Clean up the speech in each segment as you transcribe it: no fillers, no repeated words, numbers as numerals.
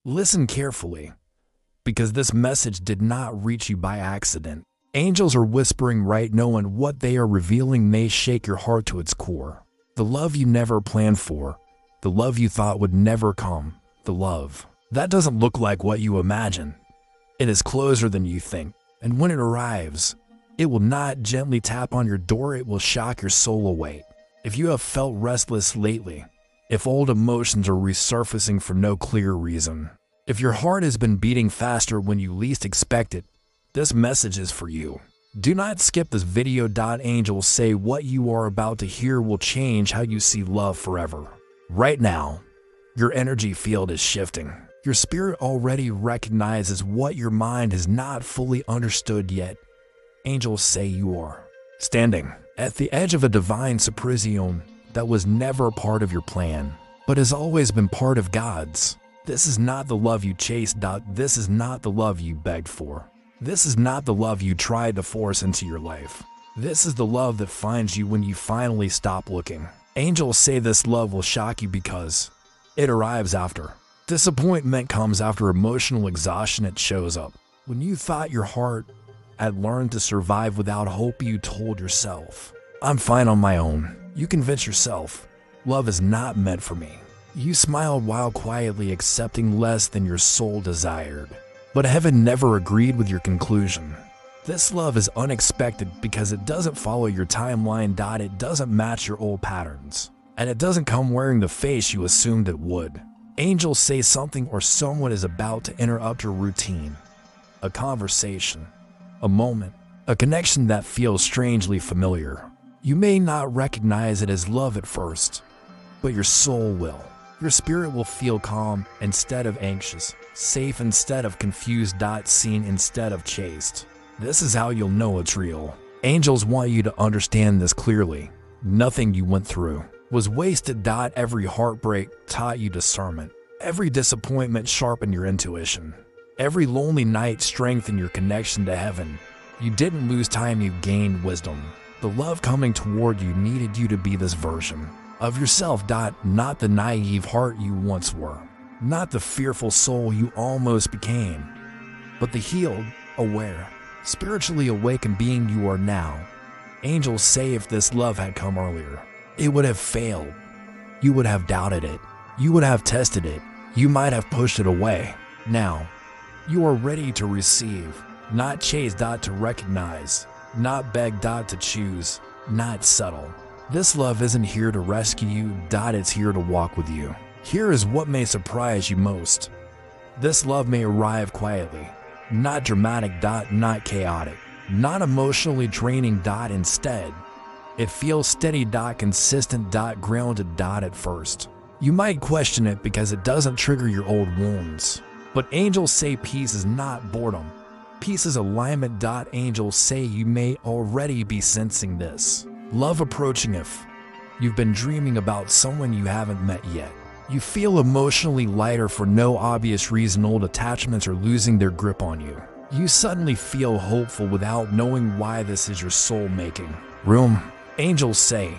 Listen carefully, because this message did not reach you by accident. Angels are whispering right now, and what they are revealing may shake your heart to its core. The love you never planned for, the love you thought would never come, the love that doesn't look like what you imagine. It is closer than you think, and when it arrives, it will not gently tap on your door, it will shock your soul awake. If you have felt restless lately, if old emotions are resurfacing for no clear reason, if your heart has been beating faster when you least expect it, this message is for you. Do not skip this video. Angels say what you are about to hear will change how you see love forever. Right now, your energy field is shifting. Your spirit already recognizes what your mind has not fully understood yet. Angels say you are standing at the edge of a divine surprise that was never part of your plan, but has always been part of God's. This is not the love you chased. This is not the love you begged for. This is not the love you tried to force into your life. This is the love that finds you when you finally stop looking. Angels say this love will shock you because it arrives after disappointment, comes after emotional exhaustion. It shows up when you thought your heart had learned to survive without hope. You told yourself, I'm fine on my own. You convince yourself, love is not meant for me. You smiled while quietly accepting less than your soul desired. But heaven never agreed with your conclusion. This love is unexpected because it doesn't follow your timeline. It doesn't match your old patterns, and it doesn't come wearing the face you assumed it would. Angels say something or someone is about to interrupt your routine. A conversation, a moment, a connection that feels strangely familiar. You may not recognize it as love at first, but your soul will. Your spirit will feel calm instead of anxious, safe instead of confused. Seen instead of chased. This is how you'll know it's real. Angels want you to understand this clearly. Nothing you went through was wasted. Every heartbreak taught you discernment. Every disappointment sharpened your intuition. Every lonely night strengthened your connection to heaven. You didn't lose time, you gained wisdom. The love coming toward you needed you to be this version of yourself. Not the naive heart you once were. Not the fearful soul you almost became, but the healed, aware, spiritually awakened being you are now. Angels say if this love had come earlier, it would have failed. You would have doubted it. You would have tested it. You might have pushed it away. Now, you are ready to receive, not chase. To recognize, not beg. To choose, not settle. This love isn't here to rescue you. It's here to walk with you. Here is what may surprise you most. This love may arrive quietly, not dramatic. Not chaotic, not emotionally draining. Instead, it feels steady. Consistent. Grounded. At first, you might question it because it doesn't trigger your old wounds. But angels say peace is not boredom. Peace is alignment. Angels say you may already be sensing this love approaching if you've been dreaming about someone you haven't met yet. You feel emotionally lighter for no obvious reason. Old attachments are losing their grip on you. You suddenly feel hopeful without knowing why. This is your soul making room. Angels say,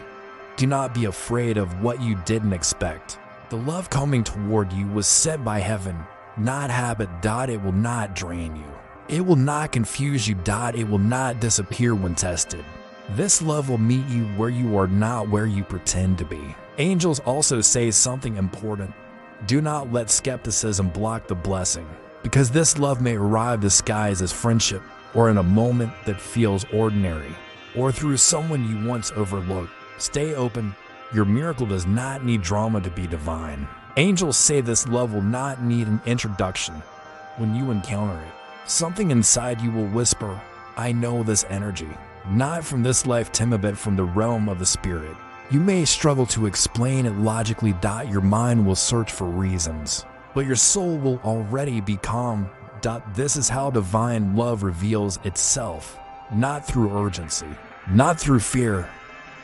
do not be afraid of what you didn't expect. The love coming toward you was set by heaven, not habit. It will not drain you. It will not confuse you. It will not disappear when tested. This love will meet you where you are, not where you pretend to be. Angels also say something important. Do not let skepticism block the blessing, because this love may arrive disguised as friendship, or in a moment that feels ordinary, or through someone you once overlooked. Stay open. Your miracle does not need drama to be divine. Angels say this love will not need an introduction. When you encounter it, something inside you will whisper, I know this energy. Not from this lifetime, but from the realm of the spirit. You may struggle to explain it logically. Your mind will search for reasons, but your soul will already be calm. This is how divine love reveals itself, not through urgency, not through fear,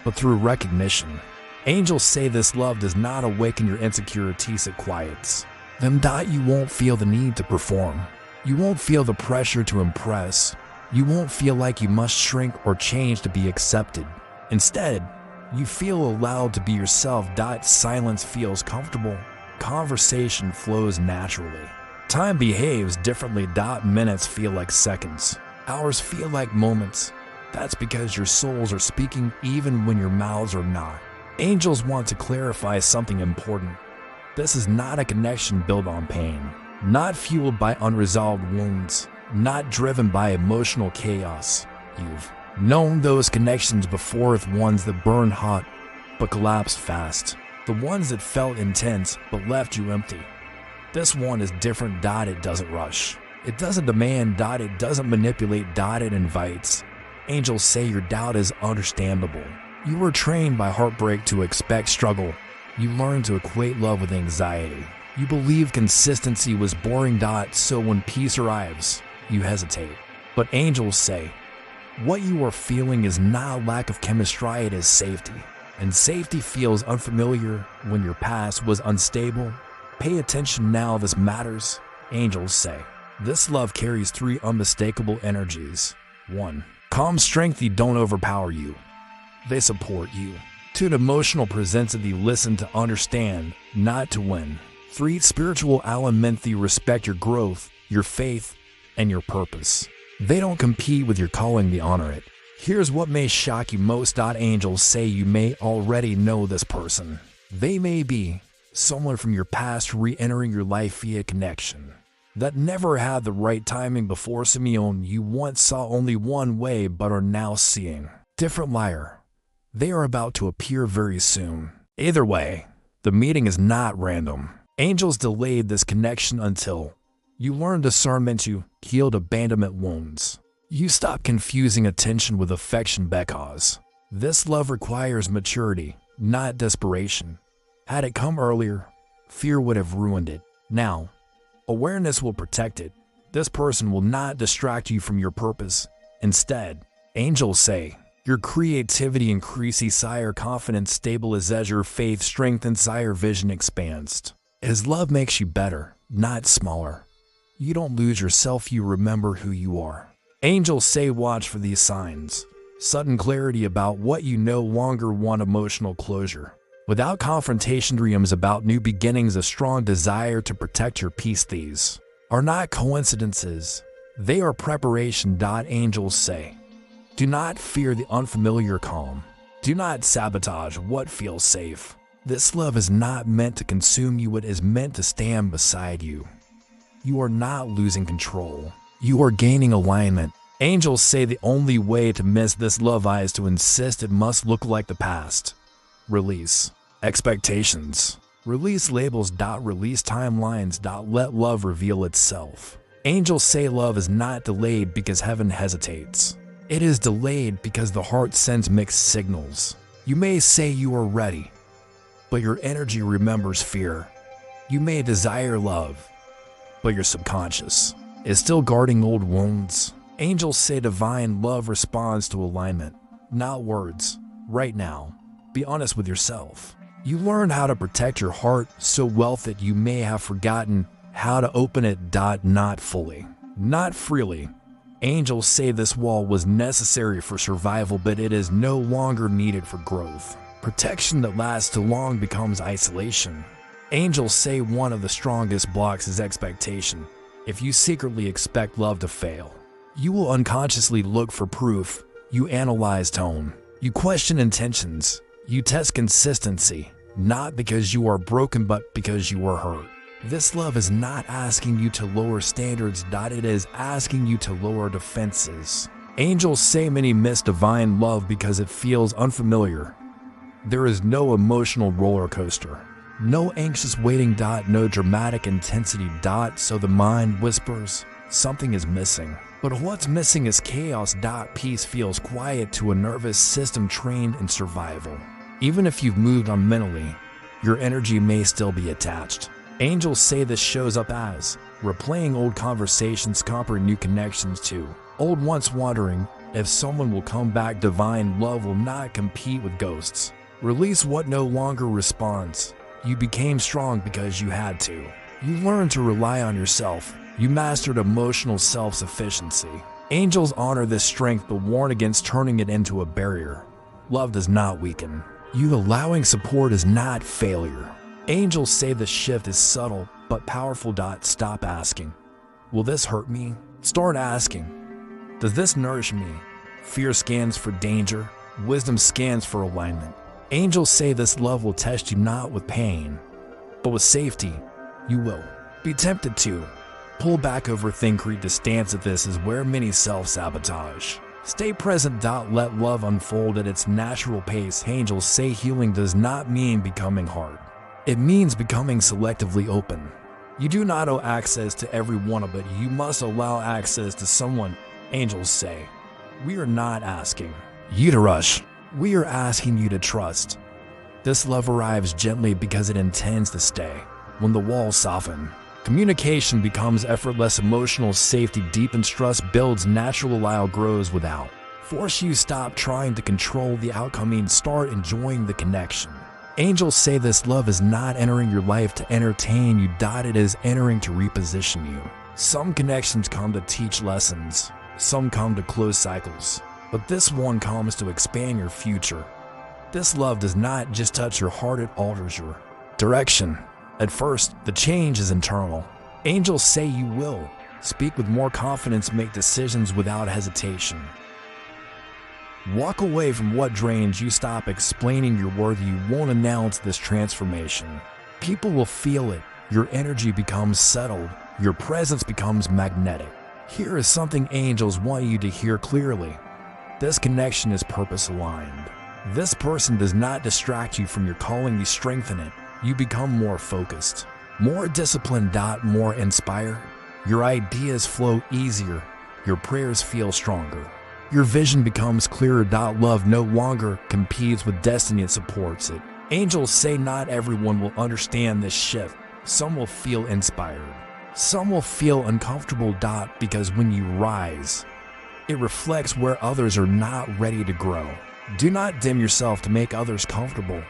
but through recognition. Angels say this love does not awaken your insecurities, it quiets them. You won't feel the need to perform. You won't feel the pressure to impress. You won't feel like you must shrink or change to be accepted. Instead, you feel allowed to be yourself. Silence feels comfortable. Conversation flows naturally. Time behaves differently. Minutes feel like seconds. Hours feel like moments. That's because your souls are speaking even when your mouths are not. Angels want to clarify something important. This is not a connection built on pain, not fueled by unresolved wounds, not driven by emotional chaos. You've known those connections before, the ones that burned hot but collapsed fast, the ones that felt intense but left you empty. This one is different. It doesn't rush. It doesn't demand. It doesn't manipulate. It invites. Angels say your doubt is understandable. You were trained by heartbreak to expect struggle. You learned to equate love with anxiety. You believe consistency was boring. So when peace arrives, you hesitate. But angels say, what you are feeling is not lack of chemistry, it is safety. And safety feels unfamiliar when your past was unstable. Pay attention now, this matters. Angels say, this love carries 3 unmistakable energies. 1. Calm strength. They don't overpower you. They support you. 2. Emotional presence. They listen to understand, not to win. 3. Spiritual alignment. They respect your growth, your faith, and your purpose. They don't compete with your calling. They honor it. Here's what may shock you most. Angels say you may already know this person. They may be someone from your past re-entering your life via connection that never had the right timing before. Simeon, you once saw only one way but are now seeing. Different liar. They are about to appear very soon. Either way, the meeting is not random. Angels delayed this connection until you learn discernment. You healed abandonment wounds. You stop confusing attention with affection because this love requires maturity, not desperation. Had it come earlier, fear would have ruined it. Now, awareness will protect it. This person will not distract you from your purpose. Instead, angels say, your creativity increases, sire confidence stabilizes, your faith strengthens, sire vision expands. His love makes you better, not smaller. You don't lose yourself, you remember who you are. Angels say watch for these signs. Sudden clarity about what you no longer want, emotional closure without confrontation, dreams about new beginnings, a strong desire to protect your peace. These are not coincidences. They are preparation. Angels say, do not fear the unfamiliar calm. Do not sabotage what feels safe. This love is not meant to consume you. It is meant to stand beside you. You are not losing control. You are gaining alignment. Angels say the only way to miss this love is to insist it must look like the past. Release expectations. Release labels. Release timelines. Let love reveal itself. Angels say love is not delayed because heaven hesitates. It is delayed because the heart sends mixed signals. You may say you are ready, but your energy remembers fear. You may desire love, but your subconscious is still guarding old wounds. Angels say divine love responds to alignment, not words. Right now, be honest with yourself. You learn how to protect your heart so well that you may have forgotten how to open it. Not fully, not freely. Angels say this wall was necessary for survival, but it is no longer needed for growth. Protection that lasts too long becomes isolation. Angels say one of the strongest blocks is expectation. If you secretly expect love to fail, you will unconsciously look for proof. You analyze tone. You question intentions. You test consistency, not because you are broken, but because you are hurt. This love is not asking you to lower standards. It is asking you to lower defenses. Angels say many miss divine love because it feels unfamiliar. There is no emotional roller coaster. No anxious waiting. No dramatic intensity. So the mind whispers, something is missing. But what's missing is chaos. Peace feels quiet to a nervous system trained in survival. Even if you've moved on mentally, your energy may still be attached. Angels say this shows up as replaying old conversations, comparing new connections to old ones, wondering if someone will come back. Divine love will not compete with ghosts. Release what no longer responds. You became strong because you had to. You learned to rely on yourself. You mastered emotional self-sufficiency. Angels honor this strength but warn against turning it into a barrier. Love does not weaken. You allowing support is not failure. Angels say the shift is subtle. but powerful. Stop asking, will this hurt me? Start asking, does this nourish me? Fear scans for danger. Wisdom scans for alignment. Angels say this love will test you not with pain, but with safety. You will be tempted to pull back, overthink, create distance. This is where many self-sabotage. Stay present. Let love unfold at its natural pace. Angels say healing does not mean becoming hard. It means becoming selectively open. You do not owe access to everyone, but you must allow access to someone. Angels say, we are not asking you to rush. We are asking you to trust. This love arrives gently because it intends to stay. When the walls soften, communication becomes effortless. Emotional safety deepens. Trust builds. Natural allow grows without force. You stop trying to control the outcome and start enjoying the connection. Angels say this love is not entering your life to entertain you. It is entering to reposition you. Some connections come to teach lessons. Some come to close cycles. But this one comes to expand your future. This love does not just touch your heart, it alters your direction. At first, the change is internal. Angels say you will speak with more confidence, make decisions without hesitation. Walk away from what drains you. Stop explaining your worth. You won't announce this transformation. People will feel it. Your energy becomes settled. Your presence becomes magnetic. Here is something angels want you to hear clearly. This connection is purpose-aligned. This person does not distract you from your calling. You strengthen it. You become more focused, more disciplined. More inspired. Your ideas flow easier. Your prayers feel stronger. Your vision becomes clearer. Love no longer competes with destiny, it supports it. Angels say not everyone will understand this shift. Some will feel inspired. Some will feel uncomfortable. Because when you rise, it reflects where others are not ready to grow. Do not dim yourself to make others comfortable.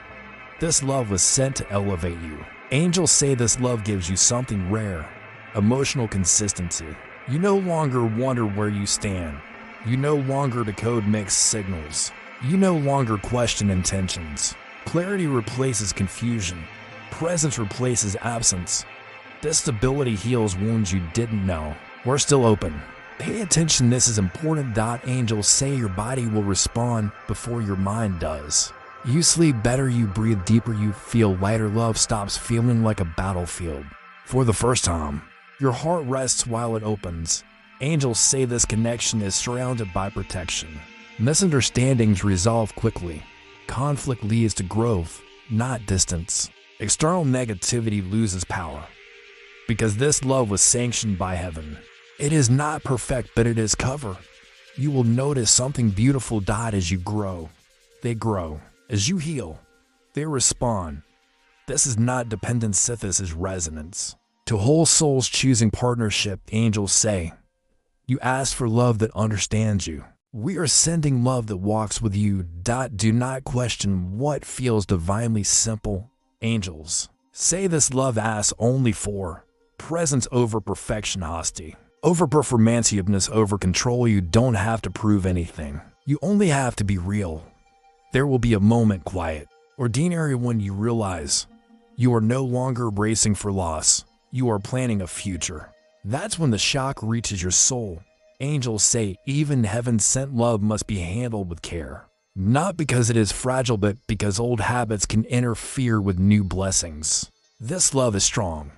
This love was sent to elevate you. Angels say this love gives you something rare, emotional consistency. You no longer wonder where you stand. You no longer decode mixed signals. You no longer question intentions. Clarity replaces confusion. Presence replaces absence. This stability heals wounds you didn't know were still open. Pay attention, this is important. Angels say your body will respond before your mind does. You sleep better, you breathe deeper, you feel lighter. Love stops feeling like a battlefield. For the first time, your heart rests while it opens. Angels say this connection is surrounded by protection. Misunderstandings resolve quickly. Conflict leads to growth, not distance. External negativity loses power, because this love was sanctioned by heaven. It is not perfect, but it is cover. You will notice something beautiful. As you grow, they grow. As you heal, they respond. This is not dependence, this is resonance. To whole souls choosing partnership, angels say, you ask for love that understands you. We are sending love that walks with you. Do not question what feels divinely simple. Angels say this love asks only for presence over perfection, honesty over performativeness, over control. You don't have to prove anything. You only have to be real. There will be a moment, quiet, ordinary, when you realize you are no longer bracing for loss. You are planning a future. That's when the shock reaches your soul. Angels say even heaven-sent love must be handled with care. Not because it is fragile, but because old habits can interfere with new blessings. This love is strong,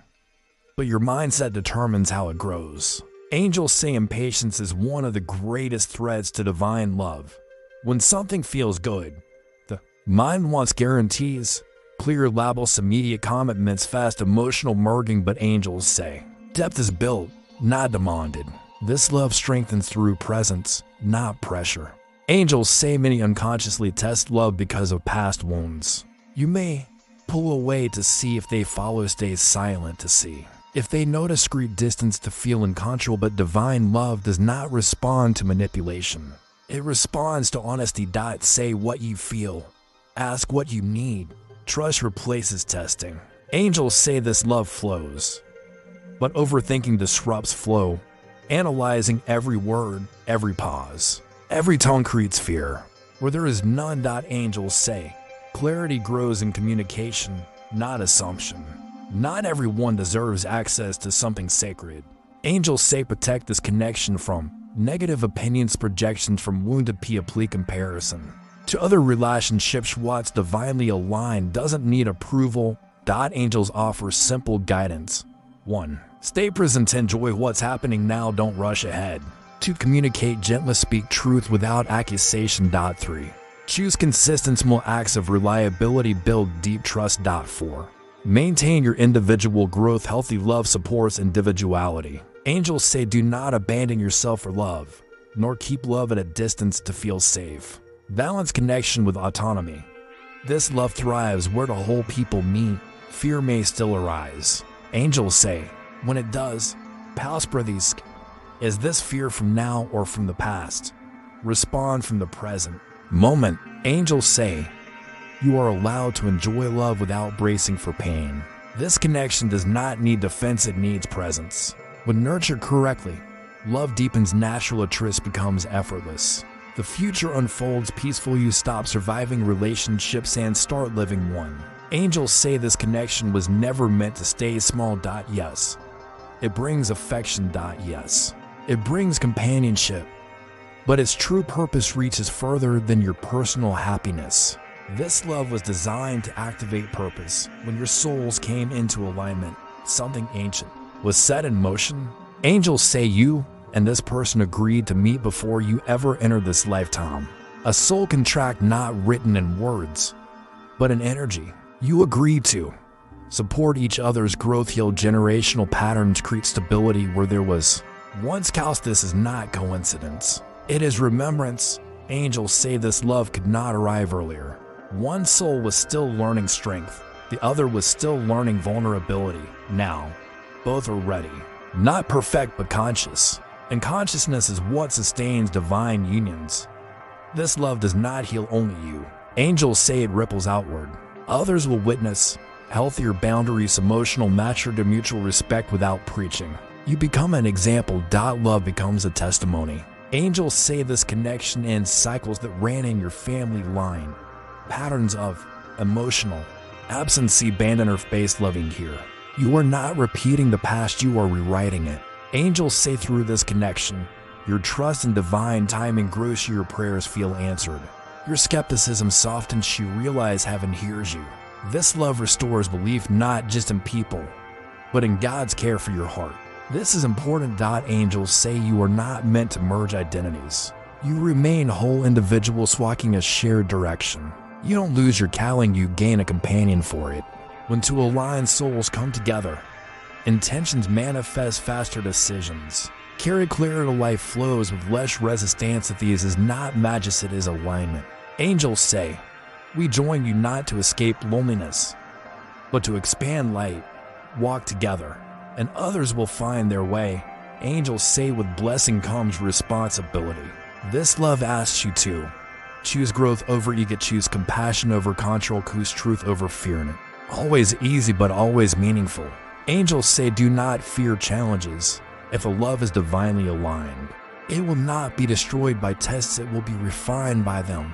but your mindset determines how it grows. Angels say impatience is one of the greatest threats to divine love. When something feels good, the mind wants guarantees, clear labels, immediate commitments, fast emotional merging. But angels say depth is built, not demanded. This love strengthens through presence, not pressure. Angels say many unconsciously test love because of past wounds. You may pull away to see if they follow, stay silent to see if they know, discreet distance to feel in control. But divine love does not respond to manipulation. It responds to honesty. Say what you feel. Ask what you need. Trust replaces testing. Angels say this love flows, but overthinking disrupts flow. Analyzing every word, every pause, every tone creates fear. Where there is none. Angels say clarity grows in communication, not assumption. Not everyone deserves access to something sacred. Angels say protect this connection from negative opinions, projections from wounded people, comparison to other relationships. What's divinely aligned doesn't need approval. Angels offer simple guidance. 1. Stay present, enjoy what's happening now, don't rush ahead. 2. Communicate gently, speak truth without accusation. 3. Choose consistent small acts of reliability, build deep trust. 4. Maintain your individual growth, healthy love supports individuality. Angels say do not abandon yourself for love, nor keep love at a distance to feel safe. Balance connection with autonomy. This love thrives where the whole people meet. Fear may still arise. Angels say, when it does, powerfuldevotional. Is this fear from now or from the past? Respond from the present moment. Angels say, you are allowed to enjoy love without bracing for pain. This connection does not need defense, it needs presence. When nurtured correctly, love deepens, natural trust becomes effortless. The future unfolds peaceful, you stop surviving relationships and start living one. Angels say this connection was never meant to stay small. Yes, it brings affection. Yes, it brings companionship. But its true purpose reaches further than your personal happiness. This love was designed to activate purpose. When your souls came into alignment, something ancient was set in motion. Angels say you and this person agreed to meet before you ever entered this lifetime. A soul contract not written in words, but in energy. You agreed to support each other's growth, heal generational patterns, create stability where there was once chaos. This is not coincidence. It is remembrance. Angels say this love could not arrive earlier. One soul was still learning strength. The other was still learning vulnerability. Now, both are ready. Not perfect, but conscious. And consciousness is what sustains divine unions. This love does not heal only you. Angels say it ripples outward. Others will witness healthier boundaries, emotional maturity, mutual respect without preaching. You become an example. Love becomes a testimony. Angels say this connection ends cycles that ran in your family line. Patterns of emotional absence, abandon or face loving here. You are not repeating the past, you are rewriting it. Angels say through this connection, your trust in divine timing grows, your prayers feel answered. Your skepticism softens, you realize heaven hears you. This love restores belief not just in people, but in God's care for your heart. This is important. Angels say you are not meant to merge identities. You remain whole individuals walking a shared direction. You don't lose your calling, you gain a companion for it. When two aligned souls come together, intentions manifest faster, decisions carry clearer, life flows with less resistance. These is not magic, it is alignment. Angels say, we join you not to escape loneliness, but to expand light. Walk together, and others will find their way. Angels say with blessing comes responsibility. This love asks you to choose growth over ego, choose compassion over control, choose truth over fear. Always easy, but always meaningful. Angels say do not fear challenges. If a love is divinely aligned, it will not be destroyed by tests, it will be refined by them.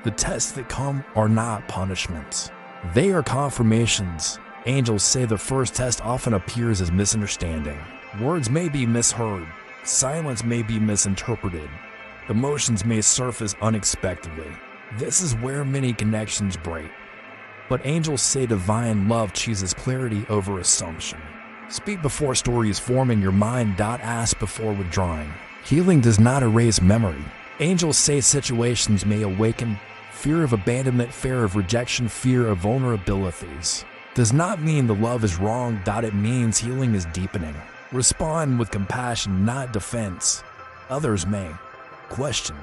The tests that come are not punishments. They are confirmations. Angels say the first test often appears as misunderstanding. Words may be misheard. Silence may be misinterpreted. Emotions may surface unexpectedly. This is where many connections break. But angels say divine love chooses clarity over assumption. Speak before stories form in your mind. Ask before withdrawing. Healing does not erase memory. Angels say situations may awaken fear of abandonment, fear of rejection, fear of vulnerabilities. Does not mean the love is wrong. It means healing is deepening. Respond with compassion, not defense. Others may question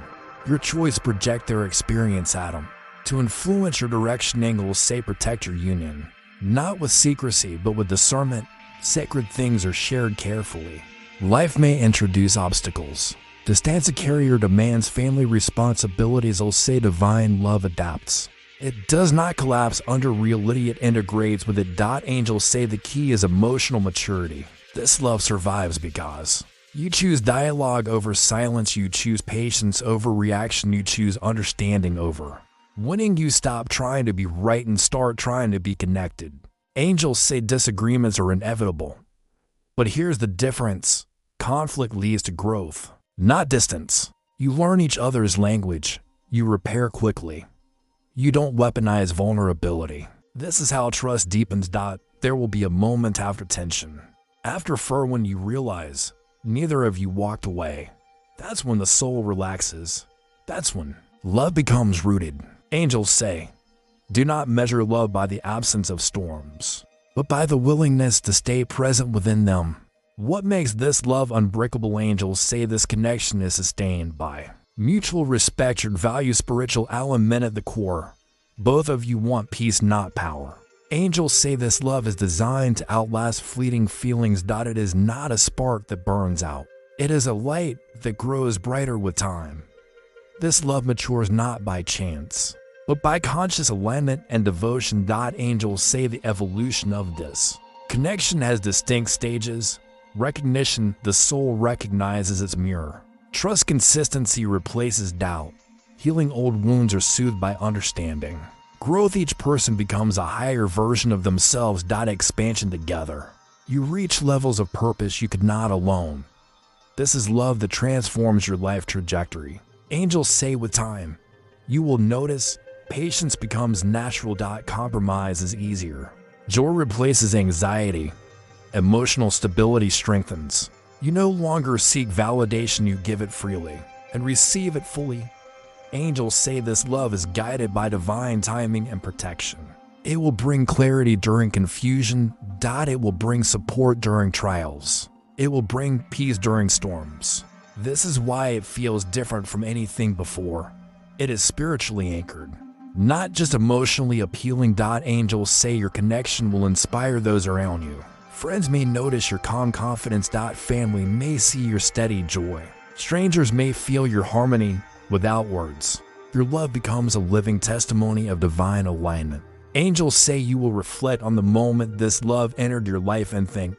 your choice, project their experience at them. To influence your direction, angels say protect your union. Not with secrecy, but with discernment. Sacred things are shared carefully. Life may introduce obstacles. Distance a carrier demands family responsibilities. I'll say divine love adapts. It does not collapse under reality, it integrates with it. Angels say the key is emotional maturity. This love survives because you choose dialogue over silence, you choose patience over reaction, you choose understanding over winning. You stop trying to be right and start trying to be connected. Angels say disagreements are inevitable. But here's the difference. Conflict leads to growth, not distance. You learn each other's language. You repair quickly. You don't weaponize vulnerability. This is how trust deepens. There will be a moment after tension. After when you realize neither of you walked away. That's when the soul relaxes. That's when love becomes rooted. Angels say, do not measure love by the absence of storms, but by the willingness to stay present within them. What makes this love unbreakable? Angels say this connection is sustained by mutual respect. You value spiritual alignment at the core. Both of you want peace, not power. Angels say this love is designed to outlast fleeting feelings. It is not a spark that burns out. It is a light that grows brighter with time. This love matures not by chance, but by conscious alignment and devotion. Angels say the evolution of this connection has distinct stages. Recognition, the soul recognizes its mirror. Trust, consistency replaces doubt. Healing old wounds are soothed by understanding. Growth, each person becomes a higher version of themselves. Expansion, together you reach levels of purpose you could not alone. This is love that transforms your life trajectory. Angels say with time, you will notice patience becomes natural. Compromise is easier. Joy replaces anxiety. Emotional stability strengthens. You no longer seek validation, you give it freely and receive it fully. Angels say this love is guided by divine timing and protection. It will bring clarity during confusion. It will bring support during trials. It will bring peace during storms. This is why it feels different from anything before. It is spiritually anchored, not just emotionally appealing. Angels say your connection will inspire those around you. Friends may notice your calm confidence. Family may see your steady joy. Strangers may feel your harmony without words. Your love becomes a living testimony of divine alignment. Angels say you will reflect on the moment this love entered your life and think,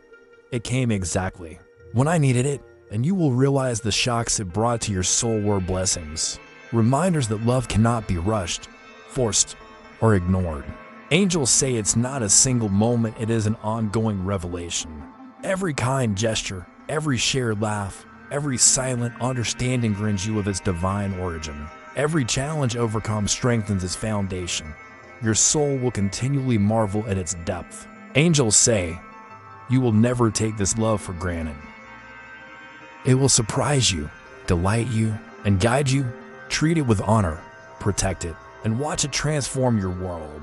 it came exactly when I needed it. And you will realize the shocks it brought to your soul were blessings. Reminders that love cannot be rushed, forced, or ignored. Angels say it's not a single moment, it is an ongoing revelation. Every kind gesture, every shared laugh, every silent understanding grins you of its divine origin. Every challenge overcome strengthens its foundation. Your soul will continually marvel at its depth. Angels say, you will never take this love for granted. It will surprise you, delight you, and guide you. Treat it with honor, protect it, and watch it transform your world.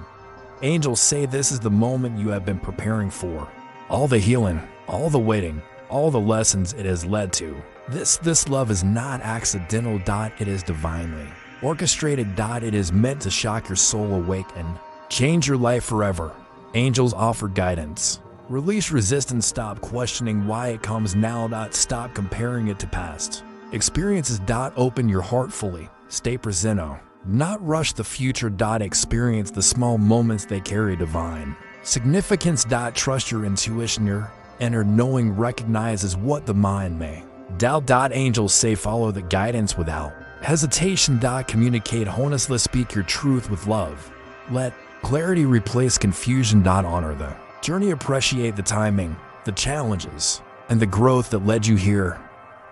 Angels say this is the moment you have been preparing for. All the healing, all the waiting, all the lessons it has led to. This love is not accidental. It is divinely orchestrated. It is meant to shock your soul awake and change your life forever. Angels offer guidance. Release resistance. Stop questioning why it comes now. Stop comparing it to past experiences. Open your heart fully. Stay present. Not rush the future. Experience the small moments, they carry divine significance. Trust your intuition. Your inner knowing recognizes what the mind may doubt. Angels say follow the guidance without hesitation. Communicate honestly. Speak your truth with love. Let clarity replace confusion. Honor the journey. Appreciate the timing, the challenges, and the growth that led you here.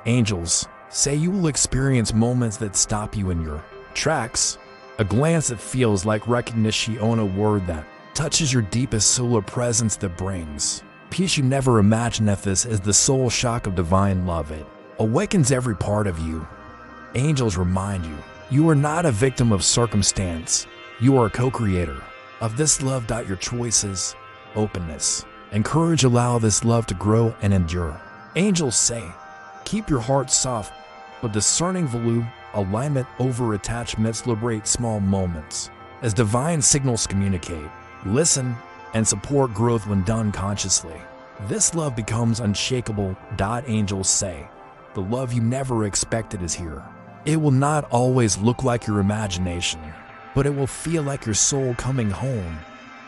Angels say you will experience moments that stop you in your tracks. A glance that feels like recognition. A word that touches your deepest solar presence that brings peace you never imagined. This is the soul shock of divine love. It awakens every part of you. Angels remind you, you are not a victim of circumstance. You are a co-creator of this love. Your choices, openness, and courage allow this love to grow and endure. Angels say, keep your heart soft, but discerning. Value alignment over attachments. Liberate small moments as divine signals. Communicate, listen, and support growth when done consciously. This love becomes unshakable. Angels say, the love you never expected is here. It will not always look like your imagination, but it will feel like your soul coming home.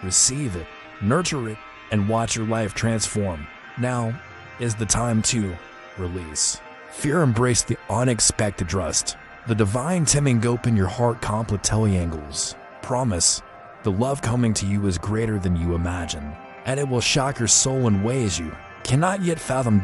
Receive it, nurture it, and watch your life transform. Now is the time to release fear. Embrace the unexpected. Trust the divine timing. Open your heart. Complete angles. Promise the love coming to you is greater than you imagine. and it will shock your soul in ways you cannot yet fathom.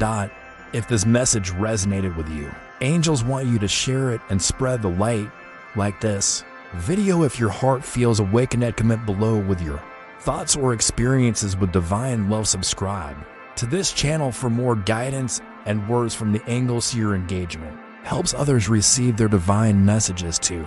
If this message resonated with you, angels want you to share it and spread the light like this video. If your heart feels awakened, comment below with your thoughts or experiences with divine love. Subscribe to this channel for more guidance and words from the angels. Your engagement helps others receive their divine messages too.